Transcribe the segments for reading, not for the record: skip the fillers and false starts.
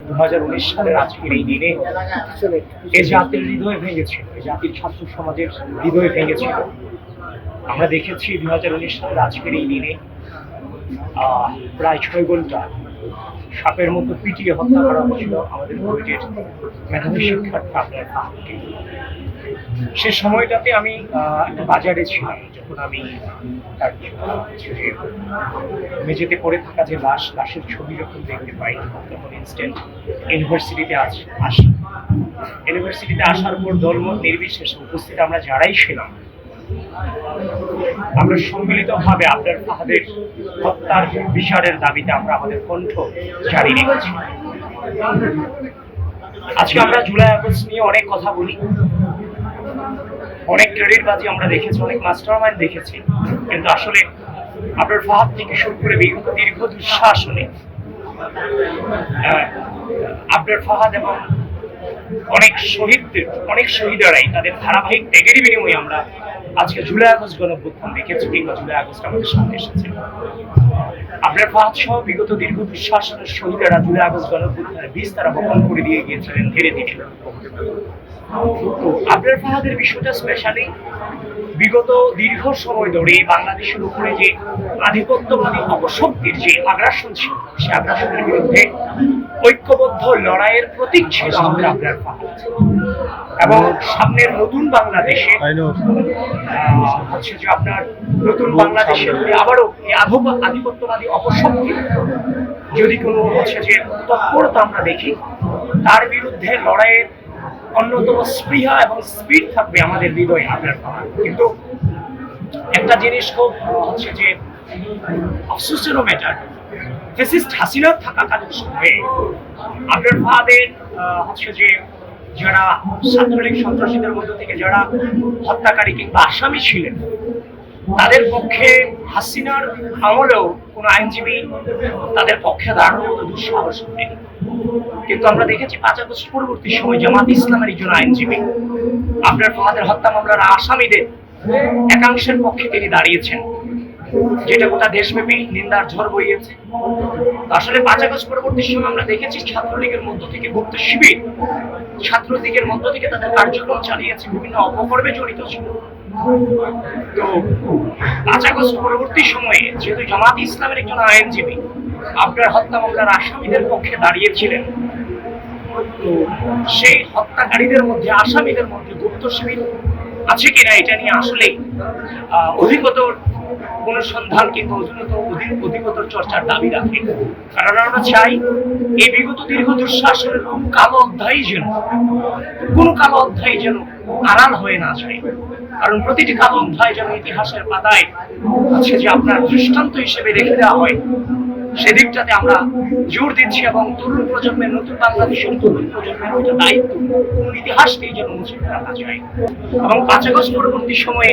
2019 সালের আজকের এই দিনে এই জাতির হৃদয় ভেঙেছিল, এই জাতির ছাত্র সমাজের হৃদয় ভেঙেছিল। আমরা দেখেছি 2019 সালের আজকের এই দিনে প্রায় 6 ঘন্টা সাপের মতো পিটিয়ে হত্যা করা হয়েছিল আমাদের বুয়েটের মেধাবী শিক্ষার্থী আবরার ফাহাদকে। সে সময়টাতে আমি একটা বাজারে ছিলাম, যখন আমি তার মেঝেতে পড়ে থাকা যে লাশের ছবি যখন দেখতে পাই, তখন ইনস্ট্যান্ট ইউনিভার্সিটিতে আসি। ইউনিভার্সিটিতে আসার পর দলমত নির্বিশেষে উপস্থিত আমরা যারাই ছিলাম, আমরা সম্মিলিতভাবে আবরার ফাহাদের হত্যার বিচারের দাবিতে আমরা আমাদের কণ্ঠ জারি রেখেছি। আজকে আমরা জুলাই আগস্ট নিয়ে অনেক কথা বলি, অনেক ক্রেডিটবাজি আমরা দেখেছি, অনেক মাস্টারমাইন্ড দেখেছি, কিন্তু আসলে আবরার ফাহাদ থেকে শুরু করে বিগত দীর্ঘ দুঃশাসনে আবরার ফাহাদ এবং অনেক শহীদেরাই তাদের ধারাবাহিক ত্যাগের বিনিময়ে আমরা আজকে জুলাই আগস্ট গণঅভ্যুত্থান দেখেছি, কিংবা জুলাই আগস্ট আমাদের সামনে এসেছে। আবরার ফাহাদ সহ বিগত দীর্ঘ দুঃশাসনের শহীদেরা জুলাই আগস্ট গণঅভ্যুত্থানের বীজ তারা বপন করে দিয়ে গিয়েছিলেন ধীরে ধীরে। আবরার ফাহাদের বিষয়টা স্পেশালি বিগত দীর্ঘ সময় ধরে বাংলাদেশের উপরে যে আধিপত্যবাদী অপশক্তির যে আগ্রাসন ছিল, সে আগ্রাসনের বিরুদ্ধে ঐক্যবদ্ধ লড়াইয়ের প্রতীক ছিল আমাদের আবরার ফাহাদ। এবং সামনের নতুন বাংলাদেশে হচ্ছে যে আপনার নতুন বাংলাদেশে আবারও এই আধিপত্যবাদী অপশক্তি যদি কোনো হচ্ছে যে তৎপরতা আমরা দেখি, তার বিরুদ্ধে লড়াইয়ের অন্যতম স্পৃহা এবং স্পিড থাকবে আমাদের হৃদয়ে আবরার ফাহাদ। কিন্তু একটা জিনিস খুব হচ্ছে যে আফসোসেরও ম্যাটার, ফ্যাসিস্ট হাসিনার থাকাকালীন সময়ে আবরার ফাহাদের হচ্ছে যে যারা ছাত্রলীগ সন্ত্রাসীদের মধ্য থেকে যারা হত্যাকারী কিংবা আসামি ছিলেন, তাদের পক্ষে হাসিনার আমলেও কোনো আইনজীবী তাদের পক্ষে দাঁড়ানোর মতো দুঃসাহস নেই। কিন্তু আমরা দেখেছি 5 আগস্ট পরবর্তী সময় জামাত ইসলামের একজন আইনজীবী আবরার ফাহাদের হত্যা মামলার আসামিদের একাংশের পক্ষে তিনি দাঁড়িয়েছেন, যেটা গোটা দেশব্যাপী নিন্দার ঝড় বইয়েছে। আসলে 5 আগস্ট পরবর্তী সময় আমরা দেখেছি ছাত্রলীগের মধ্য থেকে গুপ্ত শিবির ছাত্রলীগের মধ্য থেকে তাদের কার্যক্রম চালিয়েছে, বিভিন্ন অপকর্মে জড়িত ছিল। তো 5 আগস্ট পরবর্তী সময়ে যেহেতু জামাত ইসলামের একজন আইনজীবী আবরার হত্যা মামলার আসামিদের পক্ষে দাঁড়িয়েছিলেন, তো সেই হত্যাকারীদের মধ্যে আসামিদের মধ্যে গুপ্ত শিবির আছে কিনা এটা নিয়ে আসলে অধিকতর অনুসন্ধান কিংবা অধিকতর চর্চার দাবি রাখে। কারণ আমরা চাই এই বিগত দীর্ঘ দুঃশাসনের কোনো কালো অধ্যায় যেন আড়াল হয়ে না যায়। কারণ প্রতিটি কালো অধ্যায় যেন ইতিহাসের পাতায় আছে যে আপনার দৃষ্টান্ত হিসেবে রেখে দেওয়া হয়, সেদিকটাতে আমরা জোর দিচ্ছি। এবং তরুণ প্রজন্মের, নতুন বাংলাদেশের তরুণ প্রজন্মের ওইটা দায়িত্ব কোন ইতিহাসকেই যেন মুছে ফেলা যায়। এবং 5 আগস্ট পরবর্তী সময়ে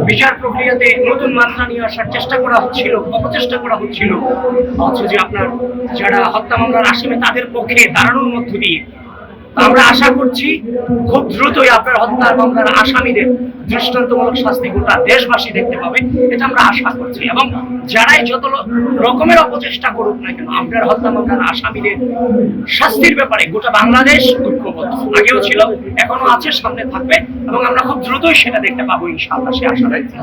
বিচার প্রক্রিয়াতে নতুন মাত্রা নিয়ে আসার অপচেষ্টা করা হচ্ছিল হচ্ছে যে আপনার যারা হত্যা মামলার আসামি তাদের পক্ষে দাঁড়ানোর মধ্য দিয়ে। আমরা আশা করছি খুব দ্রুতই আপনার হত্যা মামলার আসামিদের দৃষ্টান্তমূলক শাস্তি গোটা দেশবাসী দেখতে পাবে, এটা আমরা আশা করছি। এবং যারাই যত রকমের অপচেষ্টা করুক না কেন, আপনার হত্যা মামলার আসামিদের শাস্তির ব্যাপারে গোটা বাংলাদেশ ঐক্যবদ্ধ, আগেও ছিল, এখনো আছে, সামনে থাকবে, এবং আমরা খুব দ্রুতই সেটা দেখতে পাবো ইনশাআল্লাহ, সে আশা রাখছি।